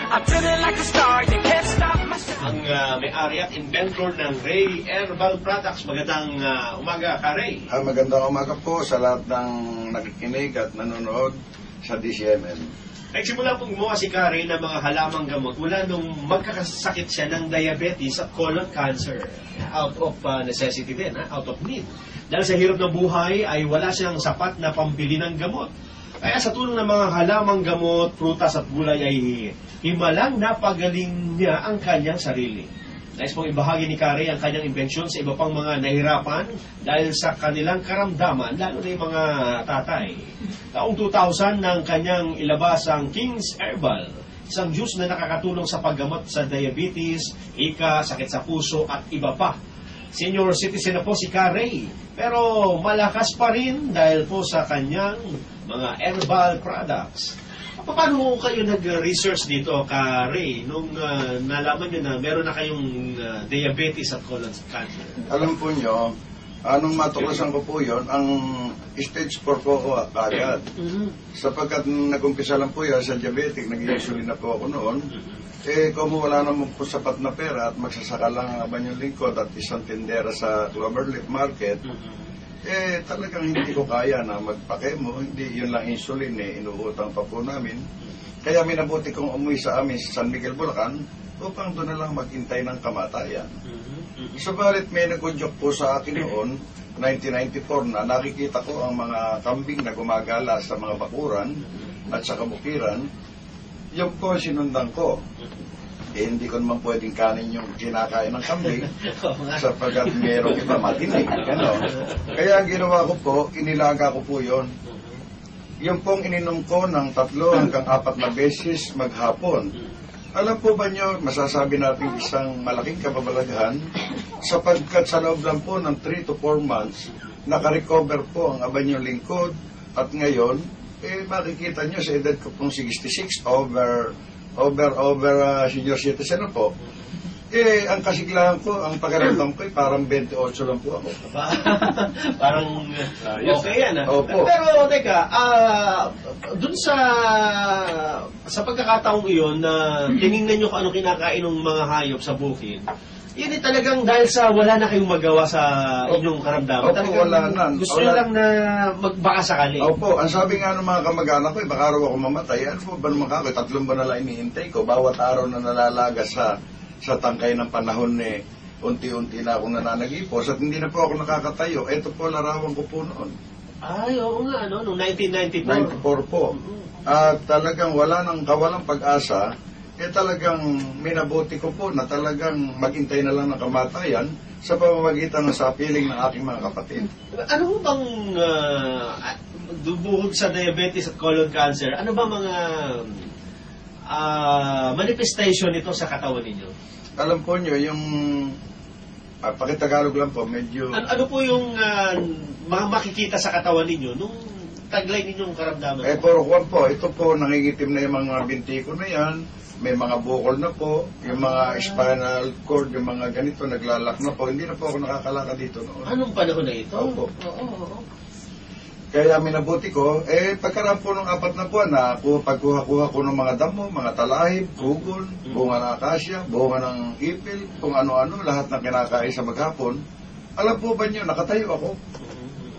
I'm feeling like a star, you can't stop my shine. Ang may-ari at inventor ng Ray Herbal Products. Magandang umaga, Ray. Magandang umaga po sa lahat ng nakikinig at nanonood sa DCMN. Nagsimula pong gumawa si Ray ng mga halamang gamot mula nung magkakasakit siya ng diabetes at colon cancer. Out of necessity din, out of need. Dahil sa hirap ng buhay ay wala siyang sapat na pambili ng gamot. Kaya sa tulong ng mga halamang gamot, prutas at gulay ay himalang napagaling niya ang kanyang sarili. Nais pong ibahagi ni Ray ang kanyang imbensyon sa iba pang mga nahirapan dahil sa kanilang karamdaman, lalo na yung mga tatay. Taong 2000 nang kanyang ilabas ang King's Herbal, isang juice na nakakatulong sa paggamot sa diabetes, sakit sa puso at iba pa. Senior citizen na po si Ray, pero malakas pa rin dahil po sa kanyang mga herbal products. Paano kayo nag-research dito, Ray, nung nalaman nyo na meron na kayong diabetes at colon cancer? Alam po nyo, anong matuklasan ko po yun, ang stage 4 po ako agad. Sapagkat nag-umpisa lang po yan sa diabetic, nag-insulin na po ako noon, kung wala naman po sapat na pera at magsasaka lang ang abang yung lingkod at isang tindera sa Cloverleaf Market, talagang hindi ko kaya na magpakemo, hindi yun lang insulin, inuutang pa po namin. Kaya minabuti kong umuwi sa amin sa San Miguel, Bulacan, upang doon na lang maghintay ng kamatayan. Subalit may nag-udyok po sa akin noon, 1994 na nakikita ko ang mga kambing na gumagala sa mga bakuran at sa kabukiran. Yung po sinundan ko. Hindi ko naman pwedeng kanin yung kinakain ng kambing sapagkat meron iba matinig. Kaya ang ginawa ko po, inilaga ko po yun. Yung pong ininom ko ng 3 hanggang 4 na beses maghapon. Alam po ba nyo, masasabi natin isang malaking kababalaghan sapagkat sa loob lang po ng 3 to 4 months, nakarecover po ang abanyong lingkod at ngayon, makikita nyo sa edad ko pong 66 over senior citizen na po, ang kasiglahan ko, ang pakiramdam ko, parang 28 lang po ako. Parang okay yan. Opo. Pero teka, dun sa pagkakataong iyon na tinignan nyo kung anong kinakain ng mga hayop sa bukid, yun talagang dahil sa wala na kayong magawa sa inyong karamdaman. Opo, wala na. Gusto nyo lang na magbaka sakali. Opo, ang sabi nga ng mga kamag-anak ko, baka araw ako mamatay. Ano po ba naman ako? 3 buwan na lang inihintay ko. Bawat araw na nalalaga sa tangkay ng panahon unti-unti na akong nananagipos at hindi na po ako nakakatayo. Ito po, larawan ko po noon. Ay, oo nga, noong 1994. 94 po. At talagang kawalang pag-asa, talagang minabuti ko po na talagang maghintay na lang ng kamatayan sa pamamagitan ng sapiling ng aking mga kapatid. Ano mo bang, bukod sa diabetes at colon cancer, ano ba mga manifestation nito sa katawan ninyo? Alam po nyo, yung pakitagalog lang po, medyo... Ano po yung mga makikita sa katawan ninyo nung taglay ninyong karamdaman? Puro kwan po, ito po, nangingitim na yung mga binti ko na yan, may mga bukol na po, yung mga spinal cord, yung mga ganito, naglalak na po, hindi na po ako nakakalakad dito noon. Anong panahon na ito? Opo. Oo. Kaya minabuti ko, pagkaraan po ng 4 na buwan na pagkuha-kuha ko ng mga damo, mga talahib, kugol, bunga ng akasya, bunga ng ipil, kung ano-ano, lahat ng kinakain sa maghapon. Alam po ba nyo, nakatayo ako.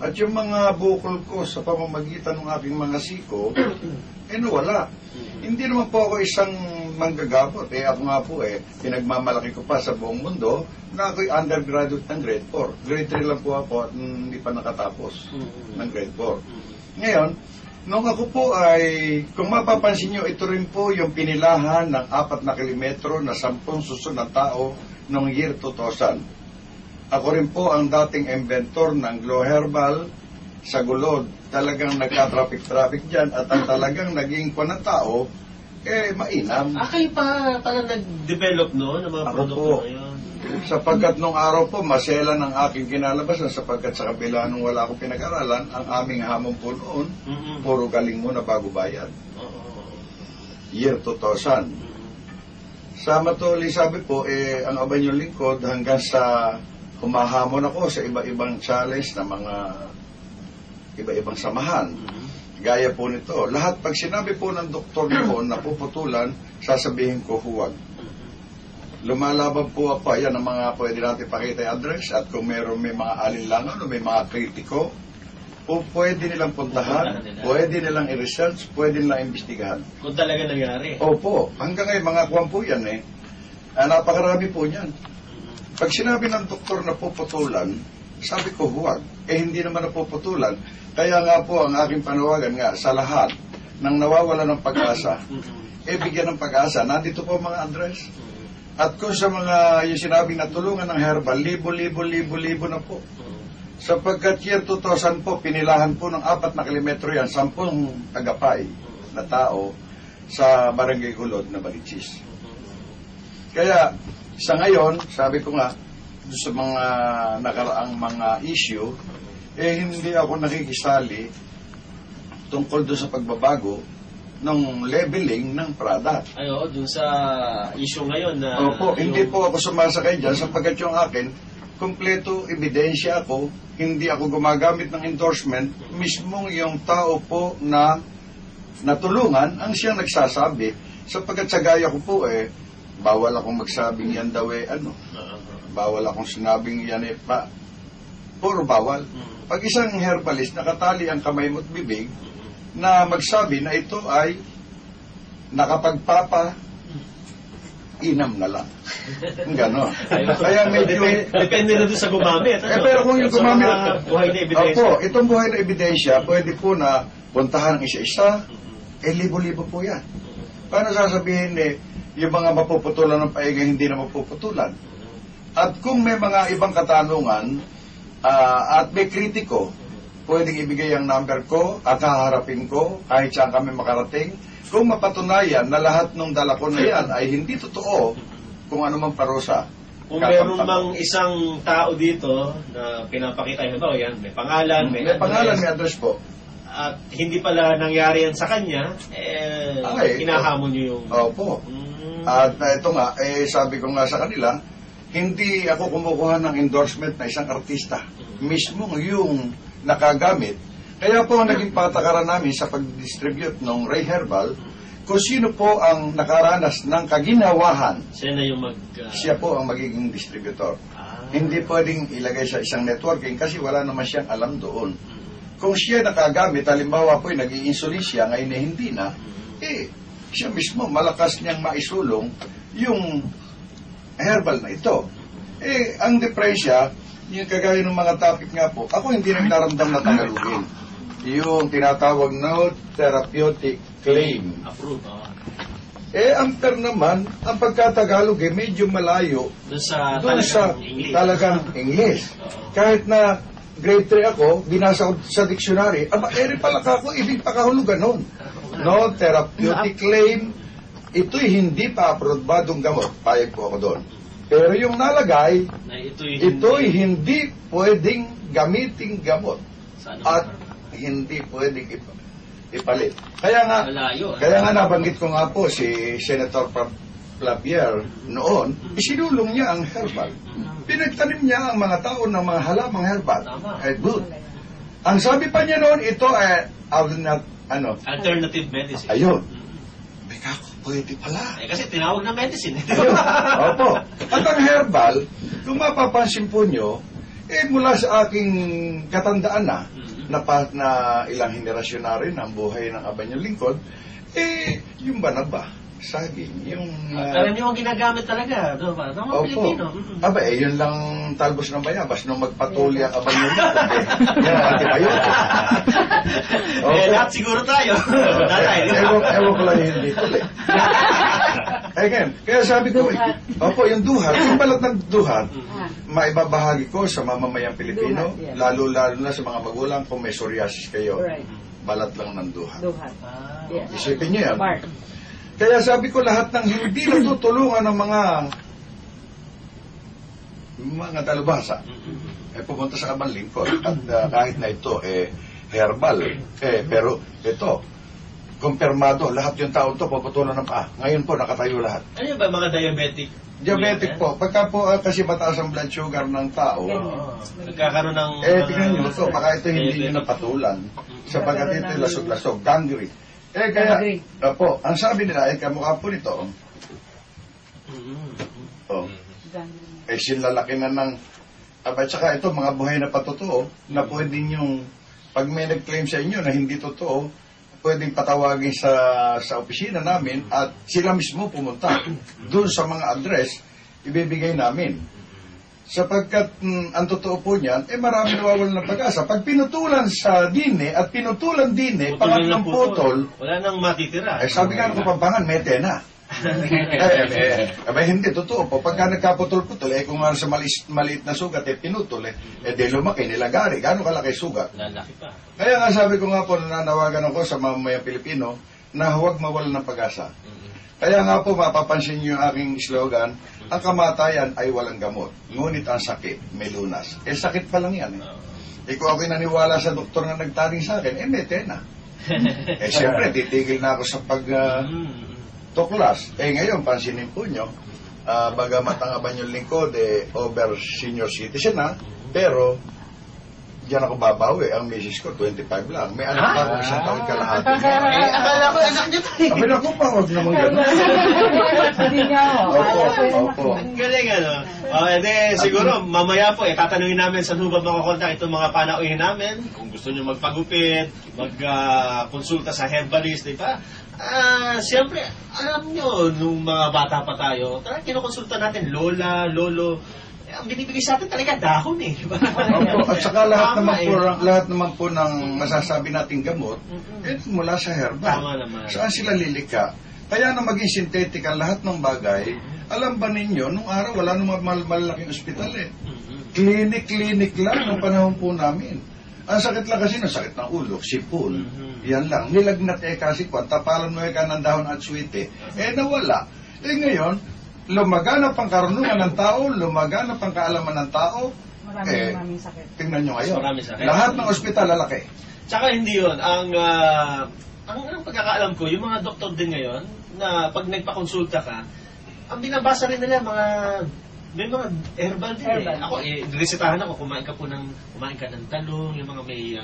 At yung mga bukol ko sa pamamagitan ng aking mga siko, wala. Hindi naman po ako isang manggagapot. Ako nga po pinagmamalaki ko pa sa buong mundo na ako'y undergraduate ng grade 4. Grade 3 lang po ako at hindi pa nakatapos ng grade 4. Ngayon, nung ako po kung mapapansin nyo, ito rin po yung pinilahan ng 4 na kilometro na 10 susunod na tao noong year 2000. Ako rin po ang dating inventor ng Glow Herbal sa Gulod. Talagang nagka-traffic dyan at ang talagang naging ng tao, mainam. Kayo pa pala nag-develop ng mga produkto na yun? Sapagkat nung araw po, masela ng aking kinalabasan sapagkat sa kabila nung wala akong pinag-aralan, ang aming hamon po noon, puro galing muna bago bayad. Year 2000. Sa matuli sabi po, ang abanyong lingkod hanggang sa humahamon ako sa iba-ibang challenge na mga iba-ibang samahan. Gaya po nito, lahat pag sinabi po ng doktor noon na puputulan, sasabihin ko huwag. Lumalaban po ako, yan ang mga pwede natin pakita yung address, at kung may mga alinlangan o may mga kritiko, po pwede nilang puntahan, pwede nilang i-research, pwede nilang imbestigahan. Kung talaga nangyari. Opo, hanggang ngayon mga kuwan po yan eh. Napakarami po yan. Pag sinabi ng doktor na puputulan, sabi ko huwag. Hindi naman napuputulan. Kaya nga po ang aking panawagan nga sa lahat ng nawawala ng pag-asa, bigyan ng pag-asa. Nandito po mga address. At kung sa mga yung sinabing natulungan ng herbal, libo na po. Sapagkat year 2000 po, pinilahan po ng 4 na kilometro yan, 10 tagapay na tao sa Barangay Gulod na Balichis. Kaya sa ngayon, sabi ko nga, sa mga nakaraang mga issue, hindi ako nakikisali tungkol doon sa pagbabago ng leveling ng product. Ayo, dun sa issue ngayon na... Opo, hindi po ako sumasakay dyan sapagkat yung akin, kumpleto ebidensya ako, hindi ako gumagamit ng endorsement, mismong yung tao po na natulungan ang siyang nagsasabi, sapagkat sa gaya ko po bawal akong magsabing yan daw bawal akong sinabing yan puro bawal. Pag isang herbalist nakatali ang kamay mo't bibig na magsabi na ito ay nakapagpapa inam na lang. Ganon. Kaya medyo... Depende na doon sa gumamit. pero kung yung gumamit... buhay na ebidensya. Opo, itong buhay na ebidensya, pwede po na puntahan ng isa-isa, libo-libo po yan. Paano sasabihin yung mga mapuputulan ng paigay hindi na mapuputulan? At kung may mga ibang katanungan at may kritiko, pwedeng ibigay ang number ko at haharapin ko kahit saan kami makarating. Kung mapatunayan na lahat ng dala ko na yan ay hindi totoo, kung ano mang parusa. Kung meron mang isang tao dito na pinapakita yun, yan, may pangalan, may pangalan, may address po. At hindi pala nangyari yan sa kanya, hinahamon nyo yung... Opo. At ito nga, sabi ko nga sa kanila, hindi ako kumukuha ng endorsement na isang artista. Mismo yung nakagamit. Kaya po ang naging patakaran namin sa pag-distribute ng Ray Herbal, kung sino po ang nakaranas ng kaginawahan, siya po ang magiging distributor. Hindi pwedeng ilagay sa isang networking kasi wala naman siyang alam doon. Kung siya nakagamit, halimbawa po nag-i-insulin siya, ngayon hindi na, siya mismo malakas niyang maisulong yung herbal na ito. Ang diferensya, yung kagaya ng mga topic nga po, ako hindi nagdaramdam na Tagalogin. Yung tinatawag na therapeutic claim. Approved. Ang term naman, ang pagkatagalog medyo malayo doon sa talagang English. Kahit na grade 3 ako, binasa ko sa dictionary, pala ako, ibig pakahulugan nun. No, therapeutic claim, ito'y hindi pa aprobadong gamot. Payag po ako doon. Pero yung nalagay, ito'y hindi pwedeng gamiting gamot. At hindi pwedeng ipalit. Kaya nga nabanggit ko nga po si Senator Flavier noon, isinulong niya ang herbal. Pinagtanim niya ang mga tao ng mga halamang herbal. Good. Ang sabi pa niya noon, ito ay alternative medicine. Ayun. Beka ko, pwede pala. Kasi tinawag na medicine. Opo. At ang herbal, kung mapapansin po nyo, mula sa aking katandaan na ilang henerasyon na rin ang buhay ng Abanyong Lingkod, yung banaba, saging, yung... Alam niyo ang ginagamit talaga, no? Mga Pilipino. Yun lang talbos ng bayabas nung magpatuloy ang Abanyong Lingkod. Yan ang antibiotic. Lahat siguro tayo. Ewan ko lang hindi tuloy. Kaya sabi ko, yung duhat, yung balat ng duhat, maibabahagi ko sa mamamayang Pilipino, lalo-lalo na sa mga magulang kung may psoriasis kayo. Balat lang ng duhat. Isipin niyo yan. Kaya sabi ko lahat ng hindi natutulungan ng mga dalubhasa pupunta sa Abang Lingkod. At kahit na ito herbal, pero ito kumpirmado, lahat yung taon to puputulan ng paa. Ngayon po nakatayo lahat. Ano ba mga diabetic Diabetic po. Pagka po kasi mataas ang blood sugar ng tao, Nagkakaroon ng... tingnan nyo ito, baka ito hindi nyo napatulan. Sapagkat ito lasog-lasog, gangrene. Kaya, ang sabi nila, kamukha po nito, sinlalaki na ng, tsaka ito, mga buhay na patotoo, na pwedeng yung, pag may nag-claim sa inyo na hindi totoo, pwedeng patawagin sa opisina namin at sila mismo pumunta doon sa mga address, ibibigay namin. Sapagkat ang totoo po niyan, marami nawawalan ng pag-asa. Pag pinutulan sa dine at pinutulan dine, pangatlong putol, wala nang matitira. sabi nga ng Kapampangan, may tena. Hindi, totoo po. Pagka nagkaputol-putol, kung nga sa maliit na sugat, pinutol, di lumaki, nilagari. Gano'ng kalaki sugat? Lalaki pa. Kaya nga sabi ko nga po, nananawagan ako sa mamamayang Pilipino na huwag mawalan ng pag-asa. Kaya nga po, mapapansin niyo yung aking slogan, ang kamatayan ay walang gamot, ngunit ang sakit may lunas. Sakit pa lang yan. Kung ako'y naniwala sa doktor na nagtaring sa akin, may tena. Siyempre, titigil na ako sa tuklas. Ngayon, pansinin po nyo, bagamat ang abanyong lingkod, over senior citizen na, pero, diyan ako babawi. Ang misis ko, 25 lang. May anak pa ako, isang taon kalahati. Akala ko anak niyo tayo. Sabi na ko pa, huwag naman gano'n. Opo. Ang galing, ano? Siguro, mamaya po, tatanungin namin sa ba makakontak itong mga panauhin namin. Kung gusto nyo magpagupit, magkonsulta sa herbalist, di ba? Siyempre, alam nyo, nung mga bata pa tayo, talagang kinukonsulta natin, lola, lolo, ang binibigay sa atin talaga dahon eh. Diba? Opo, at saka lahat naman po ng masasabi nating gamot, mula sa herbal. Tama naman. Saan sila lilika? Kaya na maging synthetic ang lahat ng bagay, alam ba ninyo, nung araw wala namang malalaking ospital Clinic lang ng panahon po namin. Ang sakit lang kasi, sakit ng ulo, sipon, yan lang. Nilagnat kasi tapalan mo ka ng dahon at suwite, nawala. Ngayon, lumaganap ang karunungan ng tao, lumaganap ang kaalaman ng tao, maraming sakit. Tingnan nyo ngayon. Sakit. Lahat ng ospital lalaki. Tsaka hindi yun. Ang pagkakaalam ko, yung mga doktor din ngayon, na pag nagpakonsulta ka, ang binabasa rin nila, may mga herbal din Ako, resetahan ako, kumain ka ng talong, yung mga may,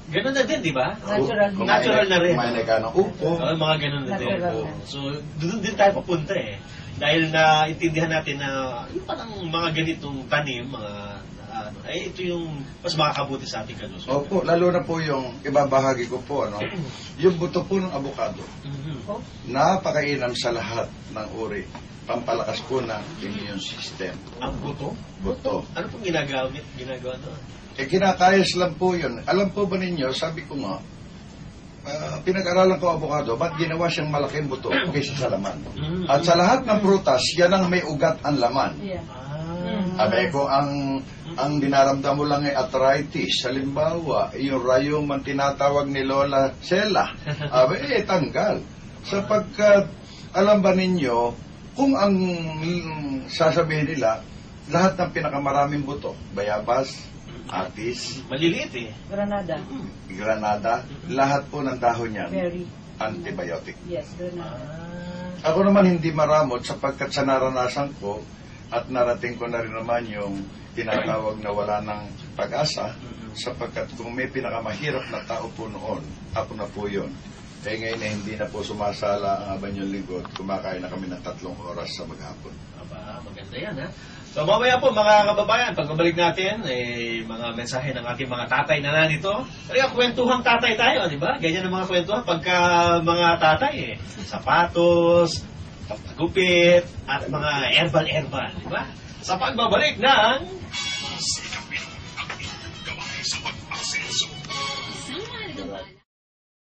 ganun na din, di ba? Natural na rin. Kumain ka ng upo. Mga ganun na din. So, doon din tayo papunta Dahil naintindihan natin na yung parang mga ganitong tanim, ito yung mas makakabuti sa ating kalusugan. Opo, lalo na po yung ibabahagi ko po, yung buto po ng avocado. Napakainam sa lahat ng uri. Pampalakas po ng immune system. Ang buto? Buto. Ano pong ginagawa doon? Kinakayas lang po yun. Alam po ba ninyo, sabi ko nga, pinag-aralan ko avocado, ba't ginawa siyang malaking buto kaysa sa laman? At sa lahat ng prutas, yan ang may ugat ang laman. Abay ko, ang dinaramdam mo lang ay arthritis. Halimbawa, yung rayong tinatawag ni Lola Sela. Abay, tanggal. Sapagkat, alam ba ninyo, kung ang sasabihin nila, lahat ng pinakamaraming buto, bayabas, atis, maliliit Granada. Lahat po ng dahon yan, Berry. antibiotic. Yes, Granada. Ako naman hindi maramot sapagkat sa naranasan ko at narating ko na rin naman yung tinatawag na wala ng pag-asa sapagkat kung may pinakamahirap na tao po noon, ako na po yun. Ngayon na hindi na po sumasala ang Abanyong Lingkod, kumakain na kami ng 3 oras sa maghapon. Maganda yan, ha? So, mamaya po, mga kababayan, pagbabalik natin, mga mensahe ng ating mga tatay na nandito. Kaya kwentuhang tatay tayo, di ba? Ganyan ang mga kwentuhan pagka mga tatay, sapatos, pagpagupit, at mga herbal, di ba? Sa pagbabalik ng